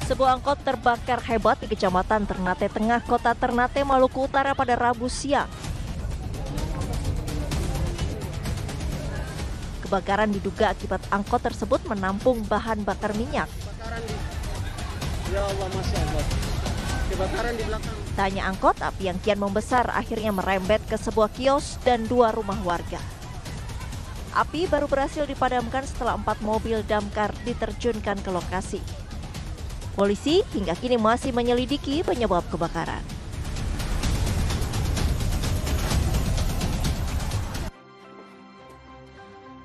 Sebuah angkot terbakar hebat di Kecamatan Ternate Tengah, Kota Ternate, Maluku Utara pada Rabu siang. Kebakaran diduga akibat angkot tersebut menampung bahan bakar minyak. Ya Allah, Masya Allah. Kebakaran di belakang. Tanya angkot, api yang kian membesar akhirnya merembet ke sebuah kios dan 2 rumah warga. Api baru berhasil dipadamkan setelah 4 mobil damkar diterjunkan ke lokasi. Polisi hingga kini masih menyelidiki penyebab kebakaran.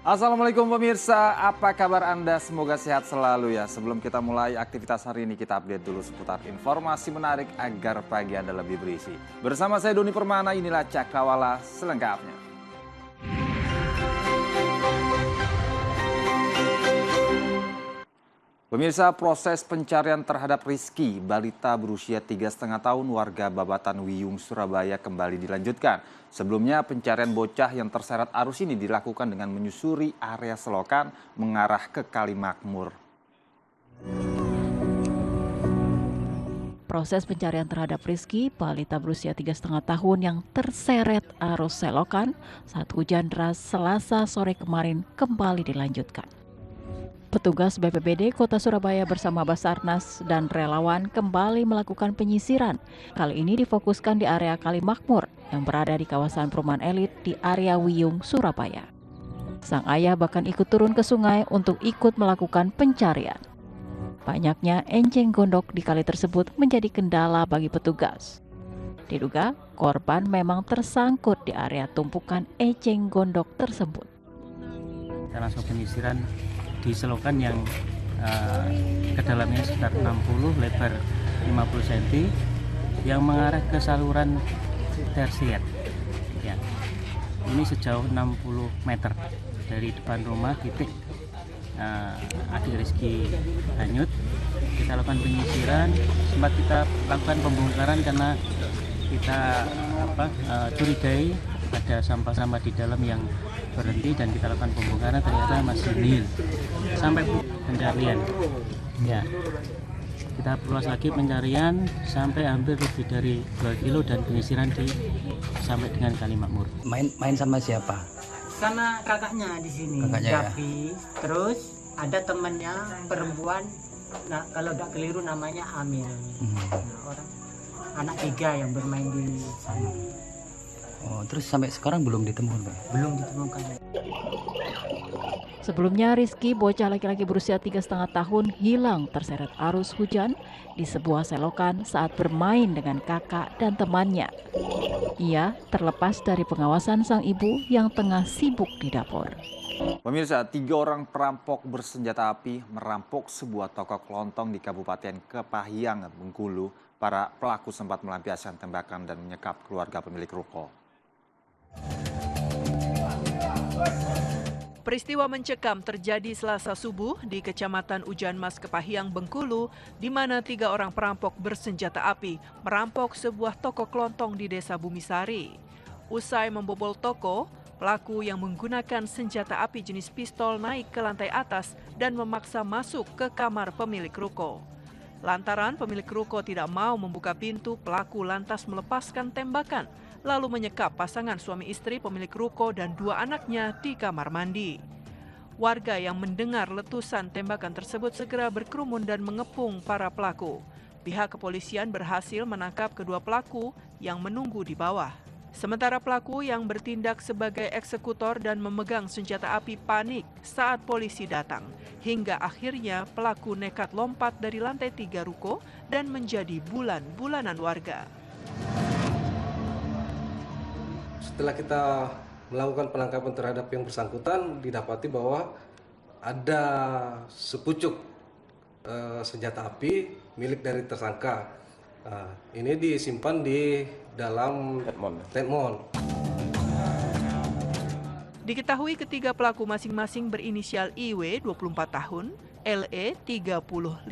Assalamualaikum pemirsa, apa kabar Anda? Semoga sehat selalu ya. Sebelum kita mulai aktivitas hari ini, kita update dulu seputar informasi menarik agar pagi Anda lebih berisi. Bersama saya Doni Permana, inilah Cakrawala selengkapnya. Pemirsa, proses pencarian terhadap Rizky, balita berusia 3,5 tahun warga Babatan Wiyung, Surabaya kembali dilanjutkan. Sebelumnya pencarian bocah yang terseret arus ini dilakukan dengan menyusuri area selokan mengarah ke Kali Makmur. Proses pencarian terhadap Rizky, balita berusia 3,5 tahun yang terseret arus selokan saat hujan deras Selasa sore kemarin kembali dilanjutkan. Petugas BPBD Kota Surabaya bersama Basarnas dan relawan kembali melakukan penyisiran. Kali ini difokuskan di area Kali Makmur yang berada di kawasan perumahan elit di area Wiyung, Surabaya. Sang ayah bahkan ikut turun ke sungai untuk ikut melakukan pencarian. Banyaknya enceng gondok di kali tersebut menjadi kendala bagi petugas. Diduga korban memang tersangkut di area tumpukan enceng gondok tersebut. Kita langsung penyisiran di selokan yang kedalamannya sekitar 60, lebar 50 cm, yang mengarah ke saluran tersier. Ya. Ini sejauh 60 meter dari depan rumah titik adik Rizky hanyut. Kita lakukan penyisiran, sempat kita lakukan pembongkaran karena kita curigai ada sampah-sampah di dalam yang berhenti, dan kita lakukan pembongkaran, ternyata masih nihil sampai pencarian. Ya, kita perluas lagi pencarian sampai hampir lebih dari 2 kilo dan penyisiran sampai dengan Kali Makmur. Main sama siapa? Sama kakaknya di sini. Davi. Terus ada temannya perempuan. Nah, kalau nggak keliru namanya Amil. Nah, orang anak 3 yang bermain di sana. Oh, terus sampai sekarang belum ditemukan, Pak? Belum ditemukan. Sebelumnya Rizky, bocah laki-laki berusia 3,5 tahun, hilang terseret arus hujan di sebuah selokan saat bermain dengan kakak dan temannya. Ia terlepas dari pengawasan sang ibu yang tengah sibuk di dapur. Pemirsa, 3 orang perampok bersenjata api merampok sebuah toko kelontong di Kabupaten Kepahyang, Bengkulu. Para pelaku sempat melampiaskan tembakan dan menyekap keluarga pemilik ruko. Peristiwa mencekam terjadi Selasa subuh di Kecamatan Ujan Mas, Kepahyang, Bengkulu, di mana 3 orang perampok bersenjata api merampok sebuah toko kelontong di Desa Bumisari. Usai membobol toko, pelaku yang menggunakan senjata api jenis pistol naik ke lantai atas dan memaksa masuk ke kamar pemilik ruko. Lantaran pemilik ruko tidak mau membuka pintu, pelaku lantas melepaskan tembakan, lalu menyekap pasangan suami istri pemilik ruko dan 2 anaknya di kamar mandi. Warga yang mendengar letusan tembakan tersebut segera berkerumun dan mengepung para pelaku. Pihak kepolisian berhasil menangkap kedua pelaku yang menunggu di bawah. Sementara pelaku yang bertindak sebagai eksekutor dan memegang senjata api panik saat polisi datang. Hingga akhirnya pelaku nekat lompat dari lantai 3 ruko dan menjadi bulan-bulanan warga. Setelah kita melakukan penangkapan terhadap yang bersangkutan, didapati bahwa ada sepucuk senjata api milik dari tersangka. Ini disimpan di dalam Tetmon. Diketahui ketiga pelaku masing-masing berinisial IW 24 tahun, LE 35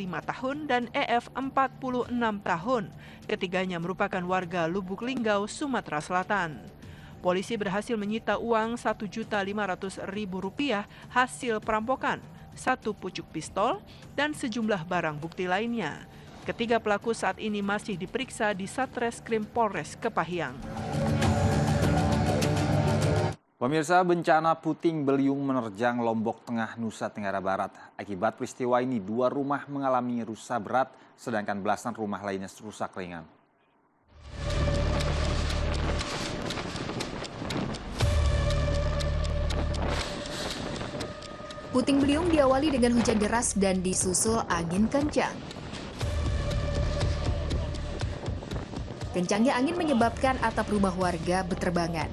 tahun, dan EF 46 tahun. Ketiganya merupakan warga Lubuk Linggau, Sumatera Selatan. Polisi berhasil menyita uang Rp1.500.000 hasil perampokan, 1 pucuk pistol, dan sejumlah barang bukti lainnya. Ketiga pelaku saat ini masih diperiksa di Satreskrim Polres Kepahyang. Pemirsa, bencana puting beliung menerjang Lombok Tengah, Nusa Tenggara Barat. Akibat peristiwa ini, 2 rumah mengalami rusak berat, sedangkan belasan rumah lainnya rusak ringan. Puting beliung diawali dengan hujan deras dan disusul angin kencang. Kencangnya angin menyebabkan atap rumah warga berterbangan.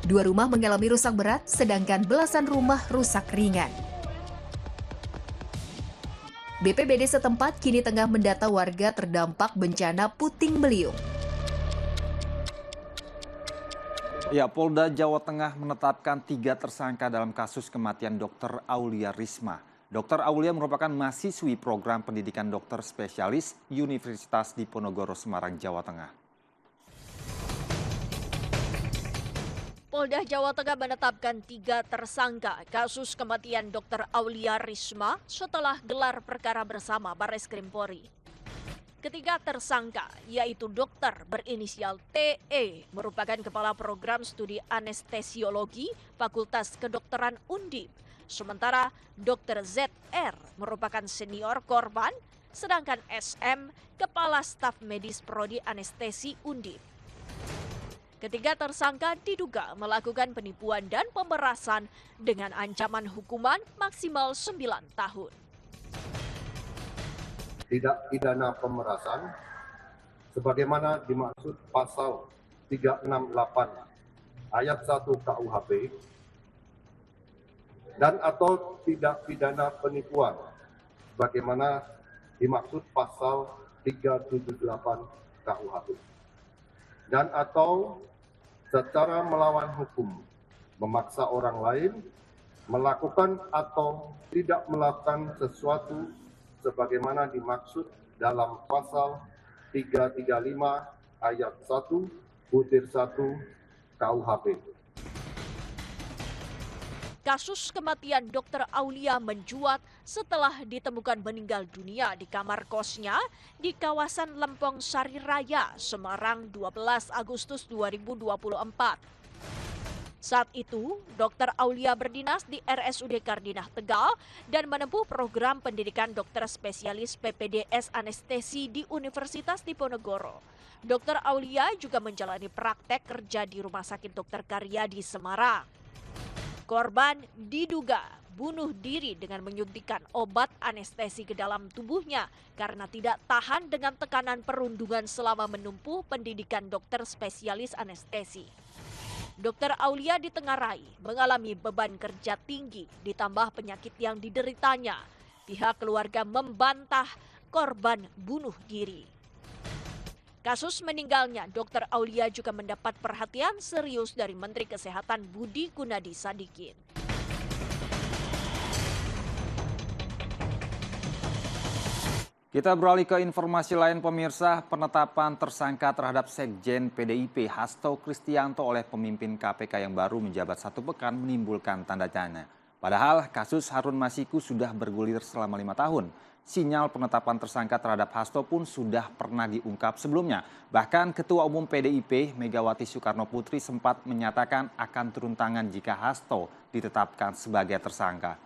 2 rumah mengalami rusak berat, sedangkan belasan rumah rusak ringan. BPBD setempat kini tengah mendata warga terdampak bencana puting beliung. Ya, Polda Jawa Tengah menetapkan 3 tersangka dalam kasus kematian Dr. Aulia Risma. Dr. Aulia merupakan mahasiswi program pendidikan dokter spesialis Universitas Diponegoro, Semarang, Jawa Tengah. Polda Jawa Tengah menetapkan 3 tersangka kasus kematian Dr. Aulia Risma setelah gelar perkara bersama Barreskrim Polri. Ketiga tersangka, yaitu dokter berinisial TE, merupakan Kepala Program Studi Anestesiologi Fakultas Kedokteran Undip. Sementara Dr. ZR merupakan senior korban, sedangkan SM Kepala Staf Medis Prodi Anestesi Undip. Ketiga tersangka diduga melakukan penipuan dan pemerasan dengan ancaman hukuman maksimal 9 tahun. Tidak pidana pemerasan sebagaimana dimaksud pasal 368 ayat 1 KUHP dan atau tidak pidana penipuan sebagaimana dimaksud pasal 378 KUHP dan atau secara melawan hukum memaksa orang lain melakukan atau tidak melakukan sesuatu sebagaimana dimaksud dalam pasal 335 ayat 1/1 KUHP. Kasus kematian Dr. Aulia mencuat setelah ditemukan meninggal dunia di kamar kosnya di kawasan Lempong Sari Raya, Semarang, 12 Agustus 2024. Saat itu, Dr. Aulia berdinas di RSUD Kardinah Tegal dan menempuh program pendidikan dokter spesialis PPDS anestesi di Universitas Diponegoro. Dr. Aulia juga menjalani praktek kerja di Rumah Sakit Dr. Karya di Semarang. Korban diduga bunuh diri dengan menyuntikkan obat anestesi ke dalam tubuhnya karena tidak tahan dengan tekanan perundungan selama menempuh pendidikan dokter spesialis anestesi. Dr. Aulia ditengarai mengalami beban kerja tinggi ditambah penyakit yang dideritanya. Pihak keluarga membantah korban bunuh diri. Kasus meninggalnya Dr. Aulia juga mendapat perhatian serius dari Menteri Kesehatan Budi Gunadi Sadikin. Kita beralih ke informasi lain, pemirsa. Penetapan tersangka terhadap Sekjen PDIP Hasto Kristianto oleh pemimpin KPK yang baru menjabat 1 pekan menimbulkan tanda tanya. Padahal kasus Harun Masiku sudah bergulir selama 5 tahun. Sinyal penetapan tersangka terhadap Hasto pun sudah pernah diungkap sebelumnya. Bahkan Ketua Umum PDIP Megawati Soekarno Putri sempat menyatakan akan turun tangan jika Hasto ditetapkan sebagai tersangka.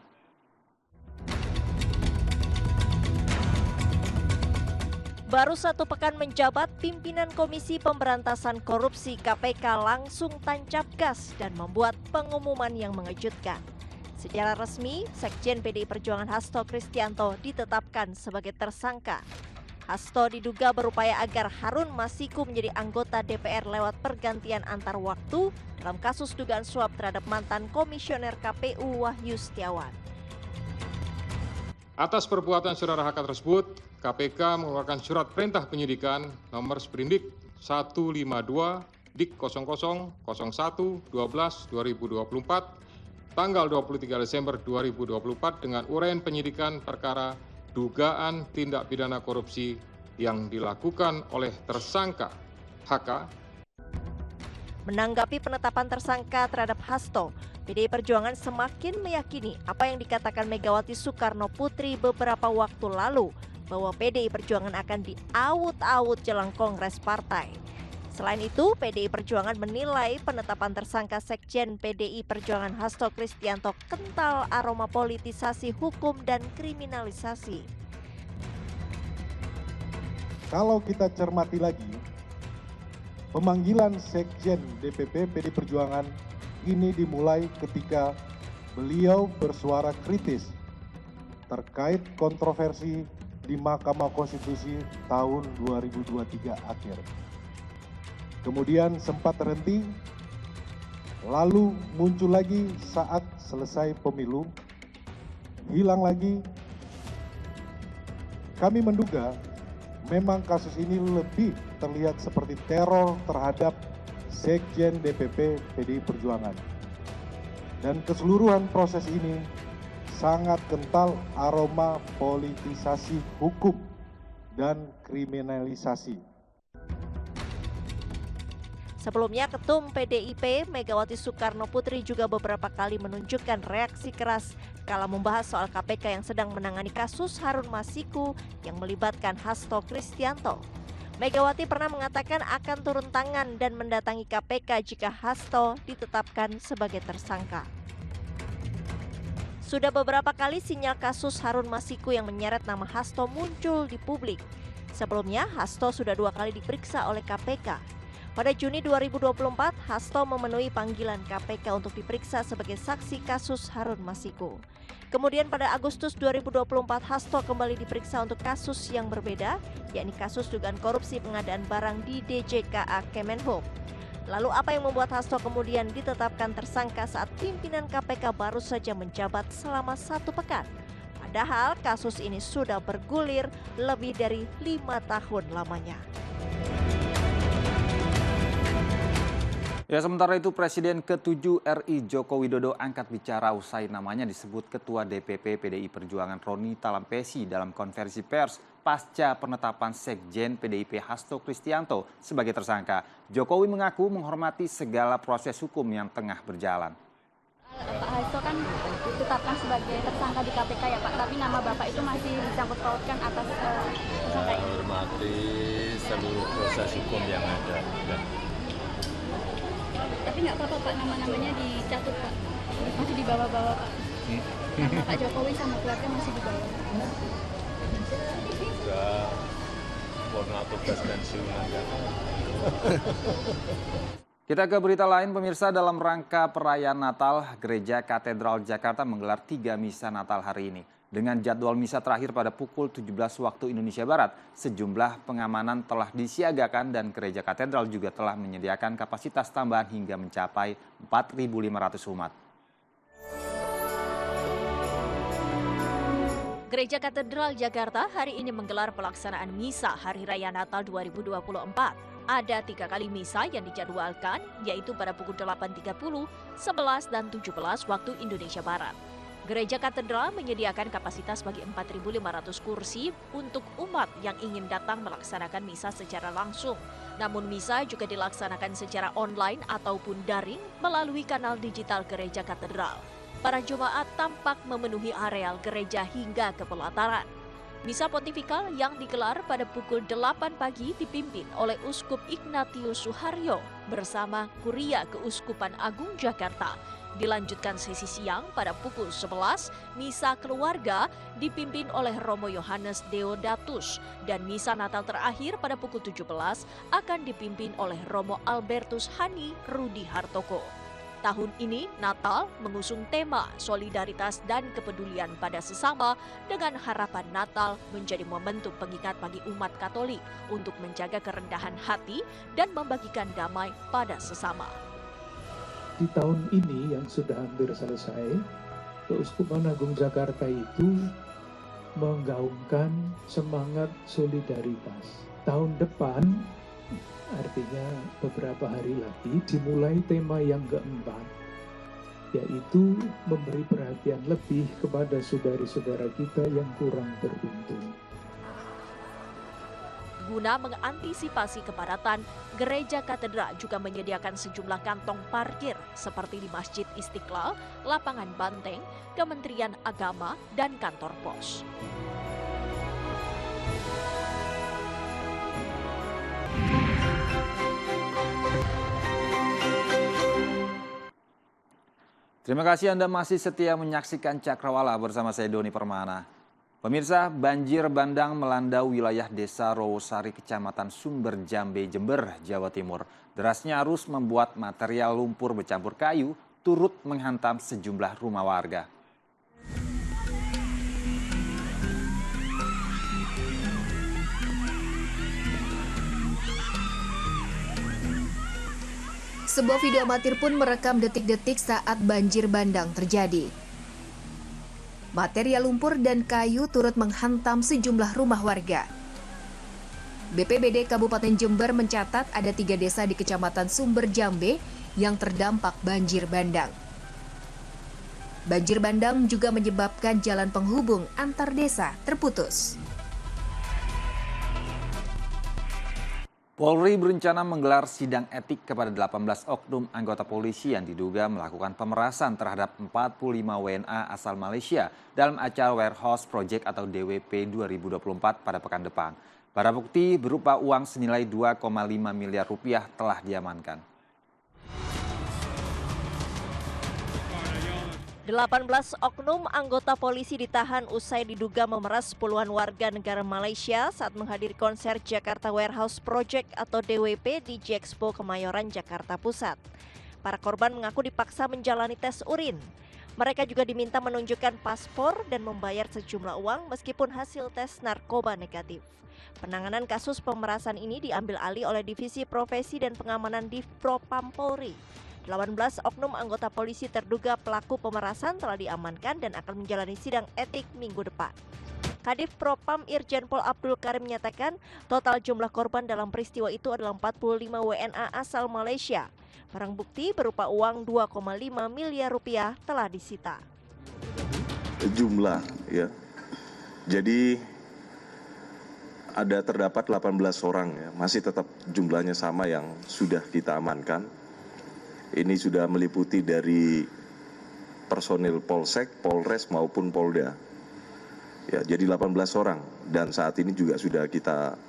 Baru 1 pekan menjabat, pimpinan Komisi Pemberantasan Korupsi KPK langsung tancap gas dan membuat pengumuman yang mengejutkan. Secara resmi, Sekjen PDI Perjuangan Hasto Kristianto ditetapkan sebagai tersangka. Hasto diduga berupaya agar Harun Masiku menjadi anggota DPR lewat pergantian antar waktu dalam kasus dugaan suap terhadap mantan Komisioner KPU Wahyu Setiawan. Atas perbuatan saudara HK tersebut, KPK mengeluarkan surat perintah penyidikan nomor Sprindik 152 Dik 0001/12/2024 tanggal 23 Desember 2024 dengan uraian penyidikan perkara dugaan tindak pidana korupsi yang dilakukan oleh tersangka HK. Menanggapi penetapan tersangka terhadap Hasto, PDI Perjuangan semakin meyakini apa yang dikatakan Megawati Soekarno Putri beberapa waktu lalu bahwa PDI Perjuangan akan diawut-awut jelang Kongres Partai. Selain itu, PDI Perjuangan menilai penetapan tersangka Sekjen PDI Perjuangan Hasto Kristianto kental aroma politisasi hukum dan kriminalisasi. Kalau kita cermati lagi, pemanggilan Sekjen DPP PDI Perjuangan ini dimulai ketika beliau bersuara kritis terkait kontroversi di Mahkamah Konstitusi tahun 2023 akhir. Kemudian sempat terhenti, lalu muncul lagi saat selesai pemilu, hilang lagi. Kami menduga memang kasus ini lebih terlihat seperti teror terhadap Sekjen DPP PDI Perjuangan. Dan keseluruhan proses ini sangat kental aroma politisasi hukum dan kriminalisasi. Sebelumnya, Ketum PDIP Megawati Soekarno Putri juga beberapa kali menunjukkan reaksi keras kala membahas soal KPK yang sedang menangani kasus Harun Masiku yang melibatkan Hasto Kristianto. Megawati pernah mengatakan akan turun tangan dan mendatangi KPK jika Hasto ditetapkan sebagai tersangka. Sudah beberapa kali sinyal kasus Harun Masiku yang menyeret nama Hasto muncul di publik. Sebelumnya, Hasto sudah 2 kali diperiksa oleh KPK. Pada Juni 2024, Hasto memenuhi panggilan KPK untuk diperiksa sebagai saksi kasus Harun Masiku. Kemudian pada Agustus 2024, Hasto kembali diperiksa untuk kasus yang berbeda, yakni kasus dugaan korupsi pengadaan barang di DJKA Kemenhub. Lalu apa yang membuat Hasto kemudian ditetapkan tersangka saat pimpinan KPK baru saja menjabat selama 1 pekan? Padahal kasus ini sudah bergulir lebih dari 5 tahun lamanya. Ya, sementara itu Presiden ke-7 RI Joko Widodo angkat bicara usai namanya disebut Ketua DPP PDI Perjuangan Roni Talampesi dalam konferensi pers pasca penetapan Sekjen PDIP Hasto Kristianto sebagai tersangka. Jokowi mengaku menghormati segala proses hukum yang tengah berjalan. Pak Hasto kan ditetapkan sebagai tersangka di KPK ya Pak, tapi nama Bapak itu masih disangkut pautkan atas tersangka ini. Menghormati seluruh proses hukum yang ada. Tapi nggak apa-apa Pak, nama-namanya dicatut Pak, masih dibawa-bawa Pak. Nama Pak Jokowi sama keluarga masih dibawa. Juga warna tugas pensiunan kan. Kita ke berita lain, pemirsa. Dalam rangka perayaan Natal, Gereja Katedral Jakarta menggelar 3 misa Natal hari ini. Dengan jadwal misa terakhir pada pukul 17 waktu Indonesia Barat, sejumlah pengamanan telah disiagakan dan Gereja Katedral juga telah menyediakan kapasitas tambahan hingga mencapai 4.500 umat. Gereja Katedral Jakarta hari ini menggelar pelaksanaan misa Hari Raya Natal 2024. Ada 3 kali misa yang dijadwalkan, yaitu pada pukul 8.30, 11, dan 17 waktu Indonesia Barat. Gereja Katedral menyediakan kapasitas bagi 4.500 kursi untuk umat yang ingin datang melaksanakan misa secara langsung. Namun misa juga dilaksanakan secara online ataupun daring melalui kanal digital Gereja Katedral. Para jemaat tampak memenuhi areal gereja hingga ke pelataran. Misa pontifikal yang digelar pada pukul 8 pagi dipimpin oleh Uskup Ignatius Suharyo bersama Kuria Keuskupan Agung Jakarta. Dilanjutkan sesi siang pada pukul 11, misa keluarga dipimpin oleh Romo Yohanes Deodatus dan misa Natal terakhir pada pukul 17 akan dipimpin oleh Romo Albertus Hani Rudi Hartoko. Tahun ini Natal mengusung tema solidaritas dan kepedulian pada sesama dengan harapan Natal menjadi momentum pengingat bagi umat Katolik untuk menjaga kerendahan hati dan membagikan damai pada sesama. Di tahun ini yang sudah hampir selesai, Keuskupan Agung Jakarta itu menggaungkan semangat solidaritas. Tahun depan, artinya beberapa hari lagi, dimulai tema yang keempat, yaitu memberi perhatian lebih kepada saudara-saudara kita yang kurang beruntung. Guna mengantisipasi kepadatan, Gereja Katedral juga menyediakan sejumlah kantong parkir seperti di Masjid Istiqlal, Lapangan Banteng, Kementerian Agama, dan kantor pos. Terima kasih Anda masih setia menyaksikan Cakrawala bersama saya Doni Permana. Pemirsa, banjir bandang melanda wilayah Desa Rowosari, Kecamatan Sumber Jambe, Jember, Jawa Timur. Derasnya arus membuat material lumpur bercampur kayu turut menghantam sejumlah rumah warga. Sebuah video amatir pun merekam detik-detik saat banjir bandang terjadi. Material lumpur dan kayu turut menghantam sejumlah rumah warga. BPBD Kabupaten Jember mencatat ada 3 desa di Kecamatan Sumber Jambe yang terdampak banjir bandang. Banjir bandang juga menyebabkan jalan penghubung antar desa terputus. Polri berencana menggelar sidang etik kepada 18 oknum anggota polisi yang diduga melakukan pemerasan terhadap 45 WNA asal Malaysia dalam acara Warehouse Project atau DWP 2024 pada pekan depan. Barang bukti berupa uang senilai 2,5 miliar rupiah telah diamankan. 18 oknum anggota polisi ditahan usai diduga memeras puluhan warga negara Malaysia saat menghadiri konser Jakarta Warehouse Project atau DWP di J-Expo Kemayoran, Jakarta Pusat. Para korban mengaku dipaksa menjalani tes urin. Mereka juga diminta menunjukkan paspor dan membayar sejumlah uang meskipun hasil tes narkoba negatif. Penanganan kasus pemerasan ini diambil alih oleh Divisi Profesi dan Pengamanan Divpropam Polri. 18 oknum anggota polisi terduga pelaku pemerasan telah diamankan dan akan menjalani sidang etik minggu depan. Kadif Propam Irjen Pol Abdul Karim menyatakan total jumlah korban dalam peristiwa itu adalah 45 WNA asal Malaysia. Barang bukti berupa uang 2,5 miliar rupiah telah disita. Jumlah ya. Jadi ada terdapat 18 orang ya, masih tetap jumlahnya sama yang sudah kita amankan. Ini sudah meliputi dari personil Polsek, Polres maupun Polda. Ya, jadi 18 orang dan saat ini juga sudah kita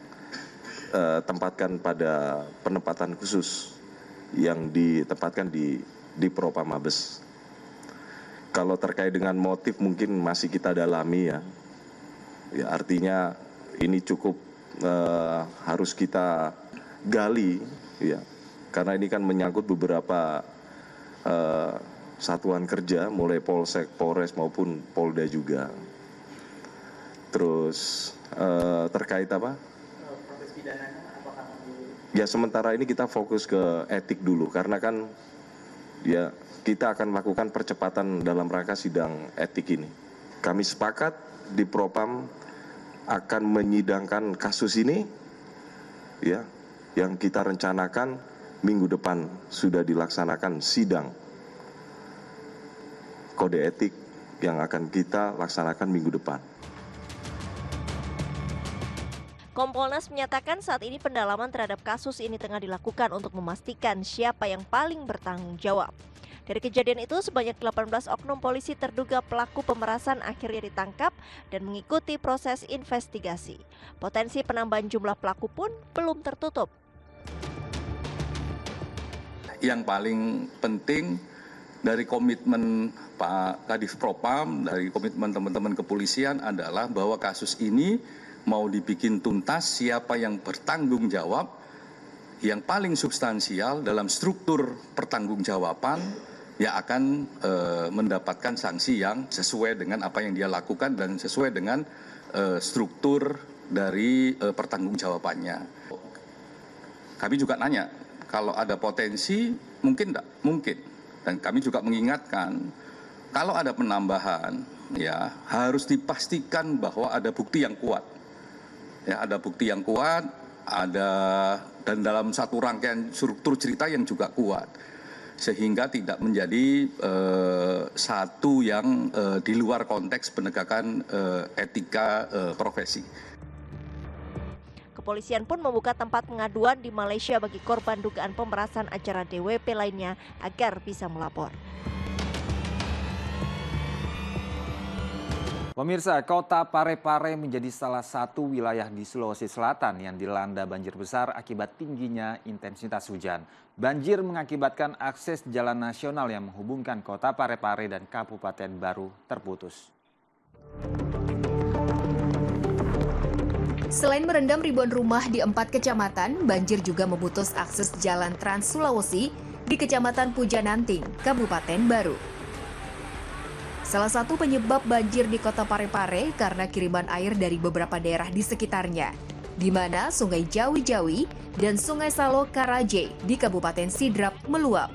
tempatkan pada penempatan khusus yang ditempatkan di Propam Mabes. Kalau terkait dengan motif mungkin masih kita dalami ya. Ya artinya ini cukup harus kita gali ya. Karena ini kan menyangkut beberapa satuan kerja, mulai Polsek, Polres maupun Polda juga. Terus terkait apa? Proses pidananya apakah? Ya sementara ini kita fokus ke etik dulu, karena kan ya kita akan melakukan percepatan dalam rangka sidang etik ini. Kami sepakat di Propam akan menyidangkan kasus ini, ya, yang kita rencanakan minggu depan sudah dilaksanakan sidang kode etik yang akan kita laksanakan minggu depan. Kompolnas menyatakan saat ini pendalaman terhadap kasus ini tengah dilakukan untuk memastikan siapa yang paling bertanggung jawab. Dari kejadian itu, sebanyak 18 oknum polisi terduga pelaku pemerasan akhirnya ditangkap dan mengikuti proses investigasi. Potensi penambahan jumlah pelaku pun belum tertutup. Yang paling penting dari komitmen Pak Kadif Propam, dari komitmen teman-teman kepolisian adalah bahwa kasus ini mau dibikin tuntas, siapa yang bertanggung jawab, yang paling substansial dalam struktur pertanggungjawaban ya akan mendapatkan sanksi yang sesuai dengan apa yang dia lakukan dan sesuai dengan struktur dari pertanggungjawabannya. Kami juga nanya, kalau ada potensi, mungkin enggak? Mungkin. Dan kami juga mengingatkan, kalau ada penambahan, ya harus dipastikan bahwa ada bukti yang kuat. Ya, ada bukti yang kuat, dan dalam satu rangkaian struktur cerita yang juga kuat. Sehingga tidak menjadi satu yang di luar konteks penegakan etika profesi. Kepolisian pun membuka tempat pengaduan di Malaysia bagi korban dugaan pemerasan acara DWP lainnya agar bisa melapor. Pemirsa, kota Parepare menjadi salah satu wilayah di Sulawesi Selatan yang dilanda banjir besar akibat tingginya intensitas hujan. Banjir mengakibatkan akses jalan nasional yang menghubungkan kota Parepare dan Kabupaten Baru terputus. Selain merendam ribuan rumah di 4 kecamatan, banjir juga memutus akses jalan Trans Sulawesi di Kecamatan Pujananting, Kabupaten Baru. Salah satu penyebab banjir di kota Parepare karena kiriman air dari beberapa daerah di sekitarnya, di mana Sungai Jawi-Jawi dan Sungai Salo Karaje di Kabupaten Sidrap meluap.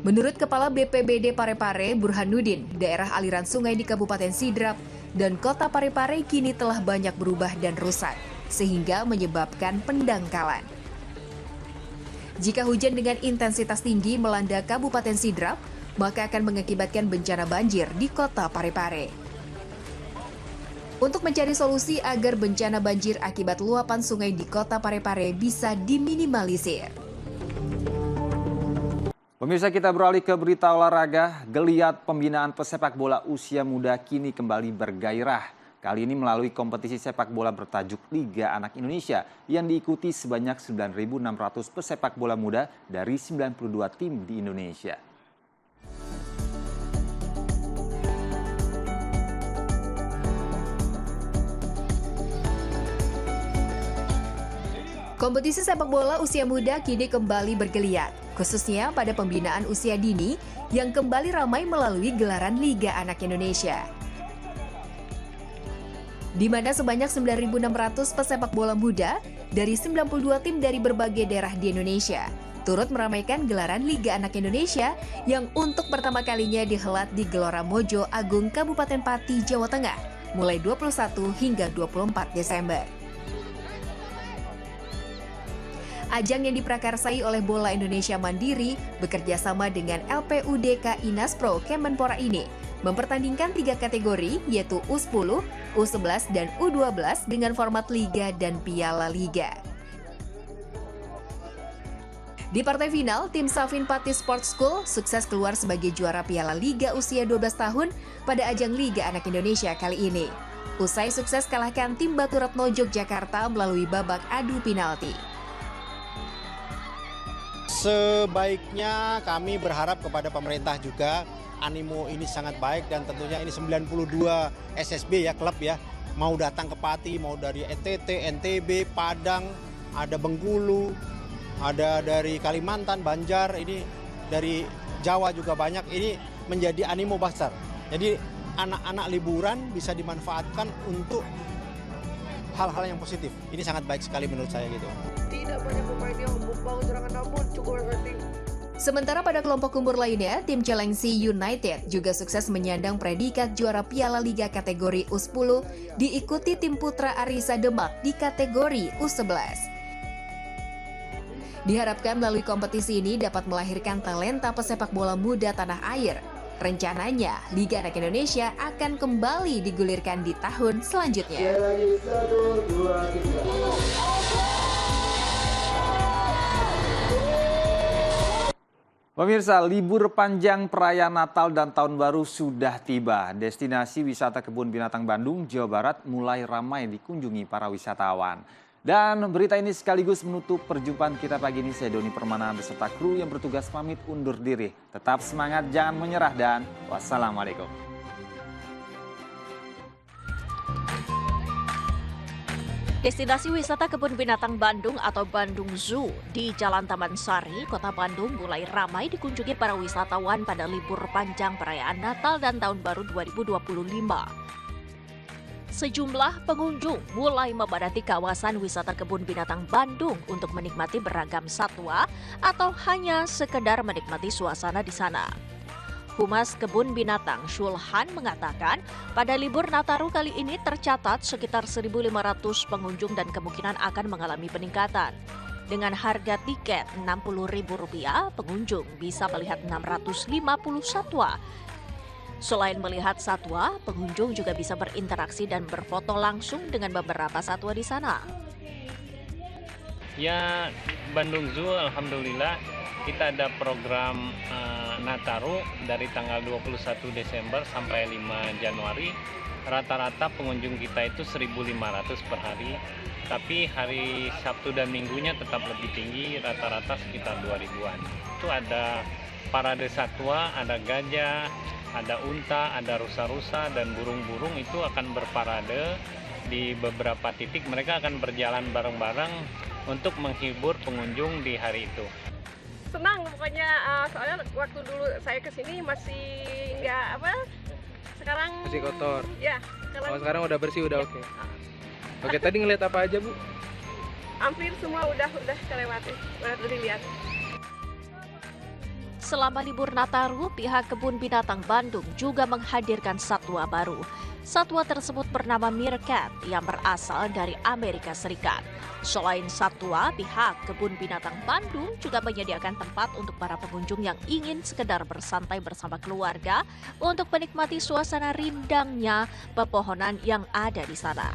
Menurut Kepala BPBD Parepare, Burhanuddin, daerah aliran sungai di Kabupaten Sidrap dan kota Parepare kini telah banyak berubah dan rusak, sehingga menyebabkan pendangkalan. Jika hujan dengan intensitas tinggi melanda Kabupaten Sidrap, maka akan mengakibatkan bencana banjir di kota Parepare. Untuk mencari solusi agar bencana banjir akibat luapan sungai di kota Parepare bisa diminimalisir. Pemirsa, kita beralih ke berita olahraga. Geliat pembinaan pesepak bola usia muda kini kembali bergairah. Kali ini melalui kompetisi sepak bola bertajuk Liga Anak Indonesia yang diikuti sebanyak 9.600 pesepak bola muda dari 92 tim di Indonesia. Kompetisi sepak bola usia muda kini kembali bergeliat, khususnya pada pembinaan usia dini yang kembali ramai melalui gelaran Liga Anak Indonesia. Di mana sebanyak 9.600 pesepak bola muda dari 92 tim dari berbagai daerah di Indonesia turut meramaikan gelaran Liga Anak Indonesia yang untuk pertama kalinya dihelat di Gelora Mojo Agung, Kabupaten Pati, Jawa Tengah, mulai 21 hingga 24 Desember. Ajang yang diprakarsai oleh Bola Indonesia Mandiri bekerja sama dengan LPUDK Inaspro Kemenpora ini mempertandingkan 3 kategori yaitu U10, U11, dan U12 dengan format Liga dan Piala Liga. Di partai final, tim Safin Pati Sports School sukses keluar sebagai juara Piala Liga usia 12 tahun pada ajang Liga Anak Indonesia kali ini. Usai sukses kalahkan tim Batu Retno Yogyakarta melalui babak adu penalti. Sebaiknya kami berharap kepada pemerintah juga, animo ini sangat baik dan tentunya ini 92 SSB ya, klub ya, mau datang ke Pati, mau dari NTT, NTB, Padang, ada Bengkulu, ada dari Kalimantan, Banjar, ini dari Jawa juga banyak, ini menjadi animo besar. Jadi anak-anak liburan bisa dimanfaatkan untuk hal-hal yang positif. Ini sangat baik sekali menurut saya gitu. Tidak banyak pemain yang membangun serangan namun cukup efektif. Sementara pada kelompok umur lainnya, tim Celengsi United juga sukses menyandang predikat juara Piala Liga kategori U10 diikuti tim Putra Arisa Demak di kategori U11. Diharapkan melalui kompetisi ini dapat melahirkan talenta pesepak bola muda tanah air. Rencananya, Liga Anak Indonesia akan kembali digulirkan di tahun selanjutnya. Pemirsa, libur panjang perayaan Natal dan Tahun Baru sudah tiba. Destinasi wisata Kebun Binatang Bandung, Jawa Barat mulai ramai dikunjungi para wisatawan. Dan berita ini sekaligus menutup perjumpaan kita pagi ini. Saya Doni Permana beserta kru yang bertugas pamit undur diri. Tetap semangat, jangan menyerah, dan wassalamualaikum. Destinasi wisata Kebun Binatang Bandung atau Bandung Zoo di Jalan Taman Sari, Kota Bandung mulai ramai dikunjungi para wisatawan pada libur panjang perayaan Natal dan Tahun Baru 2025. Sejumlah pengunjung mulai memadati kawasan wisata Kebun Binatang Bandung untuk menikmati beragam satwa atau hanya sekedar menikmati suasana di sana. Humas Kebun Binatang Shulhan mengatakan pada libur Nataru kali ini tercatat sekitar 1.500 pengunjung dan kemungkinan akan mengalami peningkatan. Dengan harga tiket Rp60.000, pengunjung bisa melihat 650 satwa. Selain melihat satwa, pengunjung juga bisa berinteraksi dan berfoto langsung dengan beberapa satwa di sana. Ya, Bandung Zoo alhamdulillah kita ada program Nataru dari tanggal 21 Desember sampai 5 Januari. Rata-rata pengunjung kita itu 1.500 per hari. Tapi hari Sabtu dan Minggunya tetap lebih tinggi, rata-rata sekitar 2.000-an. Itu ada parade satwa, ada gajah, ada unta, ada rusa-rusa, dan burung-burung itu akan berparade di beberapa titik. Mereka akan berjalan bareng-bareng untuk menghibur pengunjung di hari itu. Senang pokoknya, soalnya waktu dulu saya kesini masih nggak sekarang masih kotor. Ya, sekarang udah bersih, udah oke. Oke, tadi ngeliat apa aja, Bu? Hampir semua udah kelewati, udah dilihat. Selama libur Nataru, pihak Kebun Binatang Bandung juga menghadirkan satwa baru. Satwa tersebut bernama meerkat yang berasal dari Amerika Serikat. Selain satwa, pihak Kebun Binatang Bandung juga menyediakan tempat untuk para pengunjung yang ingin sekedar bersantai bersama keluarga untuk menikmati suasana rindangnya pepohonan yang ada di sana.